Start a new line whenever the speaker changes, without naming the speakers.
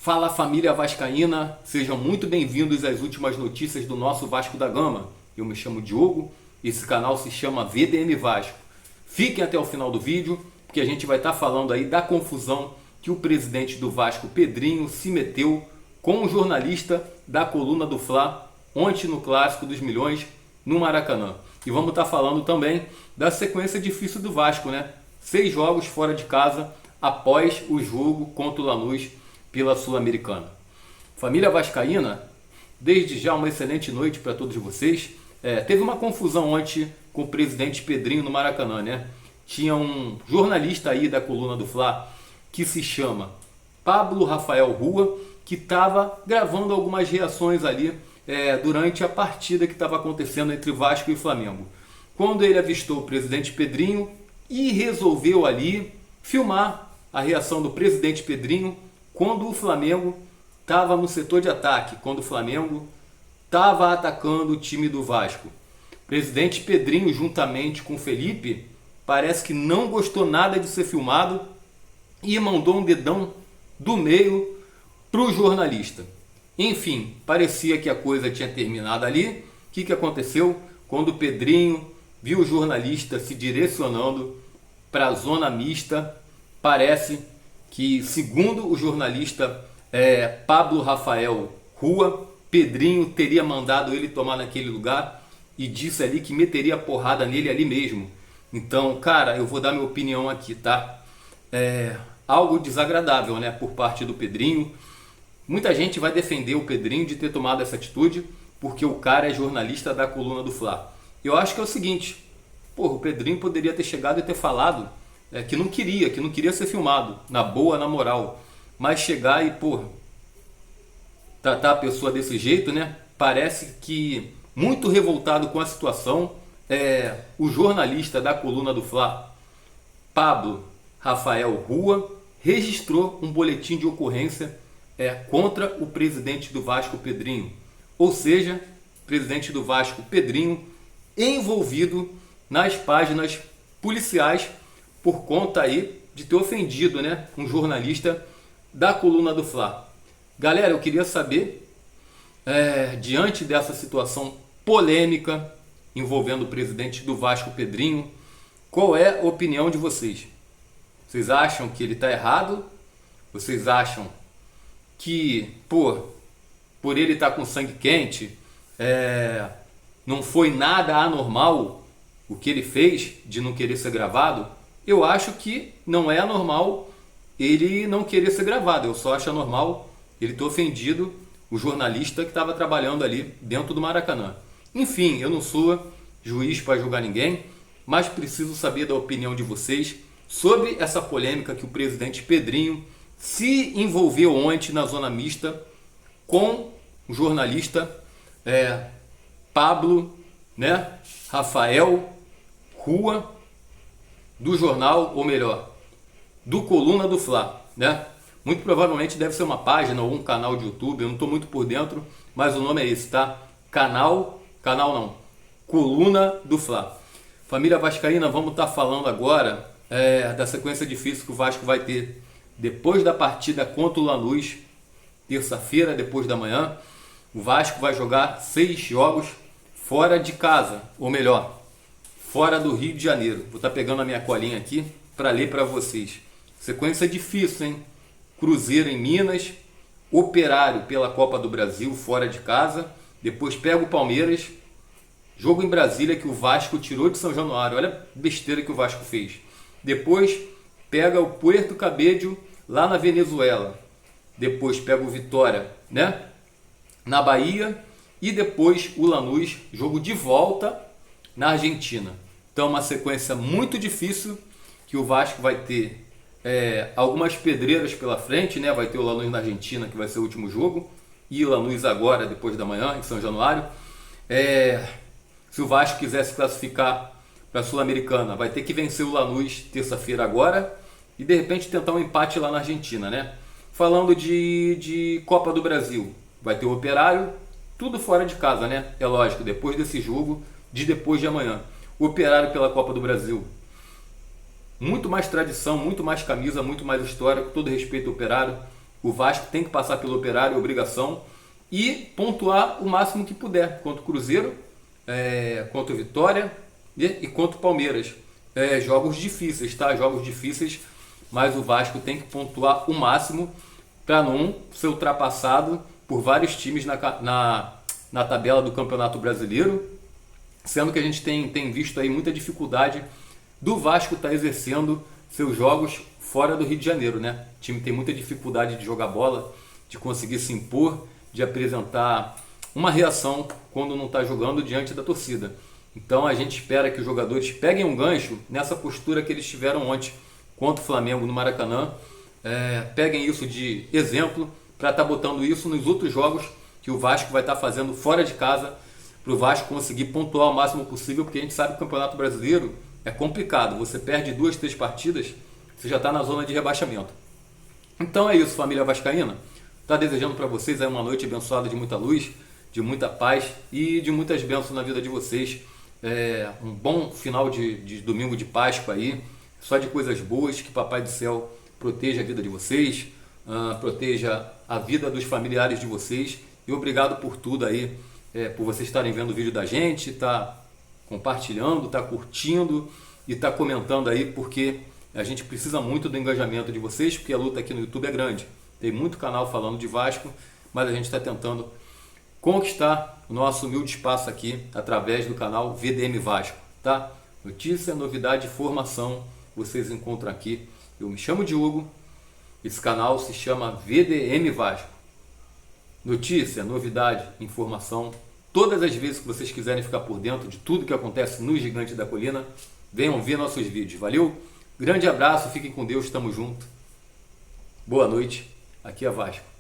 Fala família vascaína, sejam muito bem-vindos às últimas notícias do nosso Vasco da Gama. Eu me chamo Diogo, esse canal se chama VDM Vasco. Fiquem até o final do vídeo, porque a gente vai estar falando aí da confusão que o presidente do Vasco, Pedrinho, se meteu com um jornalista da coluna do Fla ontem no Clássico dos Milhões no Maracanã. E vamos estar falando também da sequência difícil do Vasco, né? 6 jogos fora de casa após o jogo contra o Lanús pela Sul-Americana. Família vascaína, desde já uma excelente noite para todos vocês. Teve uma confusão ontem com o presidente Pedrinho no Maracanã, né? Tinha um jornalista aí da coluna do Fla que se chama Pablo Rafael Rua, que estava gravando algumas reações ali durante a partida que estava acontecendo entre Vasco e Flamengo. Quando ele avistou o presidente Pedrinho e resolveu ali filmar a reação do presidente Pedrinho quando o Flamengo estava no setor de ataque, quando o Flamengo estava atacando o time do Vasco. O presidente Pedrinho, juntamente com o Felipe, parece que não gostou nada de ser filmado e mandou um dedão do meio para o jornalista. Enfim, parecia que a coisa tinha terminado ali. O que aconteceu? Quando o Pedrinho viu o jornalista se direcionando para a zona mista, parece que, segundo o jornalista Pablo Rafael Rua, Pedrinho teria mandado ele tomar naquele lugar e disse ali que meteria porrada nele ali mesmo. Então, cara, eu vou dar minha opinião aqui, tá? Algo desagradável, né, por parte do Pedrinho. Muita gente vai defender o Pedrinho de ter tomado essa atitude porque o cara é jornalista da coluna do Fla. Eu acho que é o seguinte, o Pedrinho poderia ter chegado e ter falado que não queria ser filmado, na boa, na moral. Mas chegar e, tratar a pessoa desse jeito, né? Parece que muito revoltado com a situação, o jornalista da coluna do Fla, Pablo Rafael Rua, registrou um boletim de ocorrência contra o presidente do Vasco, Pedrinho. Ou seja, o presidente do Vasco, Pedrinho, envolvido nas páginas policiais por conta aí de ter ofendido, né, um jornalista da coluna do Fla. Galera, eu queria saber, diante dessa situação polêmica envolvendo o presidente do Vasco, Pedrinho, qual é a opinião de vocês? Vocês acham que ele está errado? Vocês acham que, por ele estar com sangue quente, não foi nada anormal o que ele fez de não querer ser gravado? Eu acho que não é anormal ele não querer ser gravado. Eu só acho anormal ele ter ofendido o jornalista que estava trabalhando ali dentro do Maracanã. Enfim, eu não sou juiz para julgar ninguém, mas preciso saber da opinião de vocês sobre essa polêmica que o presidente Pedrinho se envolveu ontem na zona mista com o jornalista Pablo, né, Rafael Rua, do jornal, ou melhor, do Coluna do Fla, né? Muito provavelmente deve ser uma página ou um canal de YouTube, eu não estou muito por dentro, mas o nome é esse, tá? Canal não, Coluna do Fla. Família vascaína, vamos estar falando agora da sequência difícil que o Vasco vai ter depois da partida contra o Lanús, terça-feira, depois da manhã. O Vasco vai jogar 6 jogos fora de casa, ou melhor, fora do Rio de Janeiro. Vou estar pegando a minha colinha aqui para ler para vocês. Sequência difícil, hein? Cruzeiro em Minas, Operário pela Copa do Brasil fora de casa, depois pega o Palmeiras, jogo em Brasília que o Vasco tirou de São Januário, olha a besteira que o Vasco fez. Depois pega o Puerto Cabello lá na Venezuela, depois pega o Vitória, né, na Bahia, e depois o Lanús, jogo de volta na Argentina. Então uma sequência muito difícil que o Vasco vai ter algumas pedreiras pela frente, né? Vai ter o Lanús na Argentina, que vai ser o último jogo, e o Lanús agora, depois da manhã, em São Januário. Se o Vasco quiser se classificar para a Sul-Americana, vai ter que vencer o Lanús terça-feira agora e de repente tentar um empate lá na Argentina, né? Falando de Copa do Brasil, vai ter o Operário, tudo fora de casa, né? É lógico, depois desse jogo, depois de amanhã. O Operário pela Copa do Brasil, muito mais tradição, muito mais camisa, muito mais história, com todo respeito ao Operário. O Vasco tem que passar pelo Operário, obrigação, e pontuar o máximo que puder contra o Cruzeiro, contra o Vitória e contra o Palmeiras. Jogos difíceis, tá? Jogos difíceis, mas o Vasco tem que pontuar o máximo para não ser ultrapassado por vários times na tabela do Campeonato Brasileiro, sendo que a gente tem visto aí muita dificuldade do Vasco estar exercendo seus jogos fora do Rio de Janeiro, né? O time tem muita dificuldade de jogar bola, de conseguir se impor, de apresentar uma reação quando não está jogando diante da torcida. Então a gente espera que os jogadores peguem um gancho nessa postura que eles tiveram ontem contra o Flamengo no Maracanã, peguem isso de exemplo para estar botando isso nos outros jogos que o Vasco vai estar fazendo fora de casa, para o Vasco conseguir pontuar o máximo possível, porque a gente sabe que o Campeonato Brasileiro é complicado. Você perde 2, 3 partidas, você já está na zona de rebaixamento. Então é isso, família vascaína. Está desejando para vocês aí uma noite abençoada de muita luz, de muita paz e de muitas bênçãos na vida de vocês. Um bom final de domingo de Páscoa aí, só de coisas boas, que Papai do Céu proteja a vida de vocês, proteja a vida dos familiares de vocês, e obrigado por tudo aí, por vocês estarem vendo o vídeo da gente, tá compartilhando, tá curtindo e tá comentando aí, porque a gente precisa muito do engajamento de vocês, porque a luta aqui no YouTube é grande, tem muito canal falando de Vasco, mas a gente está tentando conquistar o nosso humilde espaço aqui através do canal VDM Vasco, tá? Notícia, novidade, informação, vocês encontram aqui. Eu me chamo Diogo, esse canal se chama VDM Vasco. Notícia, novidade, informação, todas as vezes que vocês quiserem ficar por dentro de tudo que acontece no Gigante da Colina, venham ver nossos vídeos, valeu? Grande abraço, fiquem com Deus, tamo junto. Boa noite, aqui é Vasco.